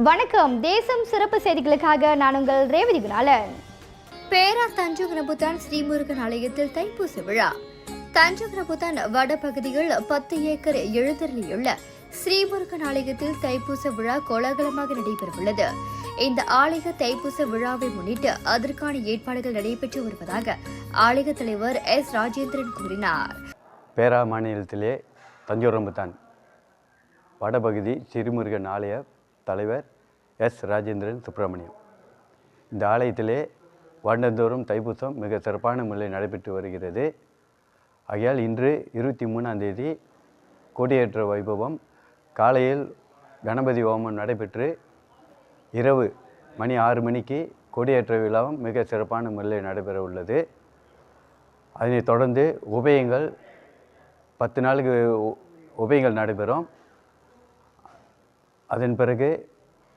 வணக்கம். தேசம் சிறப்பு செய்திகளுக்காக நான் உங்கள் ரேவதி குணாலன். பேரா தஞ்சோங்கரபுத்தான் ஸ்ரீமுருகன் ஆலயத்தில் தைப்பூச விழா. தஞ்சோங்கரபுத்தான் வடபகுதியில் 10 ஏக்கர் எழுந்தருளியுள்ள ஸ்ரீமுருகன் ஆலயத்தில் தைப்பூச விழா கோலாகலமாக நடைபெறவுள்ளது. இந்த ஆலய தைப்பூச விழாவை முன்னிட்டு அதற்கான ஏற்பாடுகள் நடைபெற்று வருவதாக ஆலய தலைவர் எஸ். ராஜேந்திரன் கூறினார். பேரா மாநிலத்திலே தஞ்சோங்கரபுத்தான் வடபகுதி ஸ்ரீமுருகன் ஆலய தலைவர் எஸ். ராஜேந்திரன் சுப்பிரமணியம். இந்த ஆலயத்திலே வருடந்தோறும் தைப்பூசம் மிக சிறப்பான முறையில் நடைபெற்று வருகிறது. ஆகையால் இன்று 23ஆம் தேதி கொடியேற்ற வைபவம், காலையில் கணபதி ஹோமம் நடைபெற்று இரவு மணி 6 மணிக்கு கொடியேற்ற விழாவும் மிக சிறப்பான முறையில் நடைபெற உள்ளது. அதனைத் தொடர்ந்து உபயங்கள் 10 நாளுக்கு உபயங்கள் நடைபெறும். அதன் பிறகு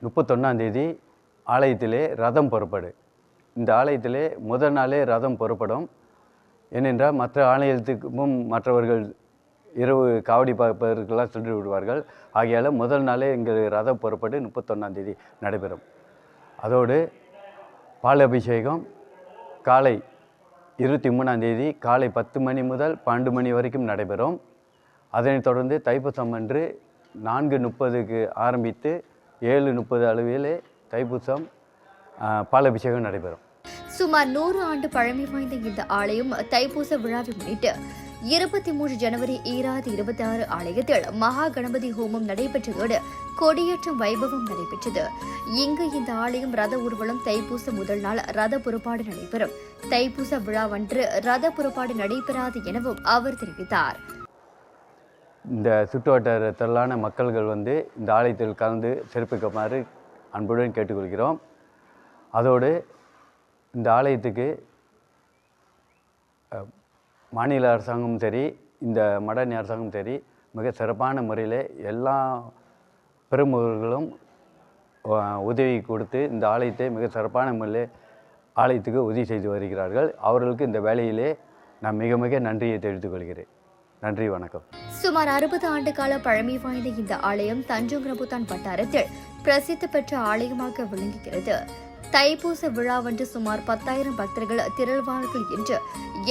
31ஆம் தேதி ஆலயத்திலே ரதம் புறப்படு. இந்த ஆலயத்திலே முதல் நாளே ரதம் புறப்படும். ஏனென்றால் மற்ற ஆலயத்துக்கும் மற்றவர்கள் இரவு காவடி பார்ப்பதற்கெல்லாம் சென்று விடுவார்கள். ஆகையால் முதல் நாளே இங்கே ரதம் புறப்பட்டு 31ஆம் தேதி நடைபெறும். அதோடு பால் அபிஷேகம் காலை 23ஆம் தேதி காலை 10 மணி முதல் 12 மணி வரைக்கும் நடைபெறும். அதனைத் தொடர்ந்து தைப்பூசம் அன்று 4:30க்கு ஆரம்பித்து 7:30 அளவிலே தைப்பூசம் பால் அபிஷேகம் நடைபெறும். சுமார் 100 ஆண்டு பழமை வாய்ந்த இந்த ஆலயம் தைப்பூச விழாவை முன்னிட்டு 23 ஜனவரி 2026 ஆலயத்தில் மகா கணபதி ஹோமம் நடைபெற்றதோடு கொடியேற்றம் வைபவம் நடைபெற்றது. இங்கு இந்த ஆலயம் ரத ஊர்வலம் தைப்பூச முதல் நாள் ரத புறப்பாடு நடைபெறும். தைப்பூச விழாவன்று ரத புறப்பாடு நடைபெறாது எனவும் அவர் தெரிவித்தார். இந்த சுற்றுவட்டாரத்திலான மக்கள்கள் இந்த ஆலயத்தில் கலந்து சிறப்பிக்குமாறு அன்புடன் கேட்டுக்கொள்கிறோம். அதோடு இந்த ஆலயத்துக்கு மாநில அரசாங்கமும் சரி, இந்த மடானி அரசாங்கமும் சரி, மிக சிறப்பான முறையில் எல்லா பிரமுகர்களும் உதவி கொடுத்து இந்த ஆலயத்தை மிக சிறப்பான முறையில் ஆலயத்துக்கு உதவி செய்து வருகிறார்கள். அவர்களுக்கு இந்த வேலையிலே நான் மிக மிக நன்றியை தெரிவித்துக் கொள்கிறேன். நன்றி, வணக்கம். சுமார் 60 ஆண்டு கால பழமை வாய்ந்த இந்த ஆலயம் தஞ்சோங்கரபுத்தான் வட்டாரத்தில் பிரசித்தி பெற்ற ஆலயமாக விளங்குகிறது. தைப்பூச விழாவன்று சுமார் 10,000 பக்தர்கள் திரள்வார்கள் என்று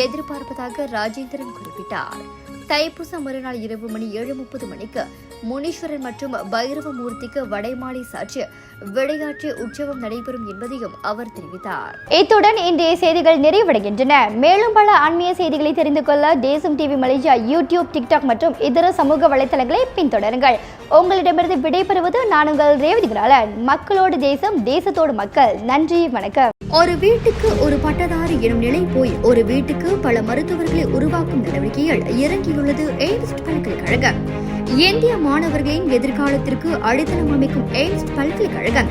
எதிர்பார்ப்பதாக ராஜேந்திரன் குறிப்பிட்டார். தைப்பூச மறுநாள் இரவு மணி 7:30 மணிக்கு முனீஸ்வரன் மற்றும் பைரவமூர்த்திக்கு வடைமாலை சாற்றி விளையாட்டு உற்சவம் நடைபெறும் என்பதையும் அவர் தெரிவித்தார். இத்துடன் இன்றைய செய்திகள் நிறைவடைகின்றன. மேலும் பல ஆன்மீக செய்திகளை தெரிந்து கொள்ள தேசம் டிவி மலேசியா யூடியூப், டிக்டாக் மற்றும் இதர சமூக வலைதளங்களை பின்தொடருங்கள். உங்களிடமிருந்து விடைபெறுவது நான் உங்கள் ரேவதி குணாலன். மக்களோடு தேசம், தேசத்தோடு மக்கள். நன்றி, வணக்கம். ஒரு வீட்டுக்கு ஒரு பட்டதாரி எனும் நிலை போய் ஒரு வீட்டுக்கு பல மருத்துவர்களை உருவாக்கும் நடவடிக்கையில் இறங்கியுள்ளது எய்ம்ஸ் பல்கலைக்கழகம். இந்திய மாணவர்களின் எதிர்காலத்திற்கு அடித்தளம் அமைக்கும் எய்ம்ஸ் பல்கலைக்கழகம்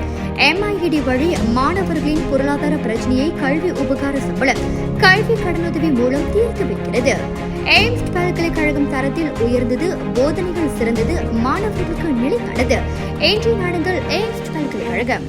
MIED வழி மாணவர்களின் பொருளாதார பிரச்சனையை கல்வி உபகார சம்பளம், கல்வி கடனுதவி மூலம் தீர்த்து வைக்கிறது. எய்ம்ஸ் பல்கலைக்கழகம் தரத்தில் உயர்ந்தது, போதனைகள் சிறந்தது, மாணவர்களுக்கு நிலையானது. இன்றைய நாடுகள் எய்ம்ஸ் பல்கலைக்கழகம்.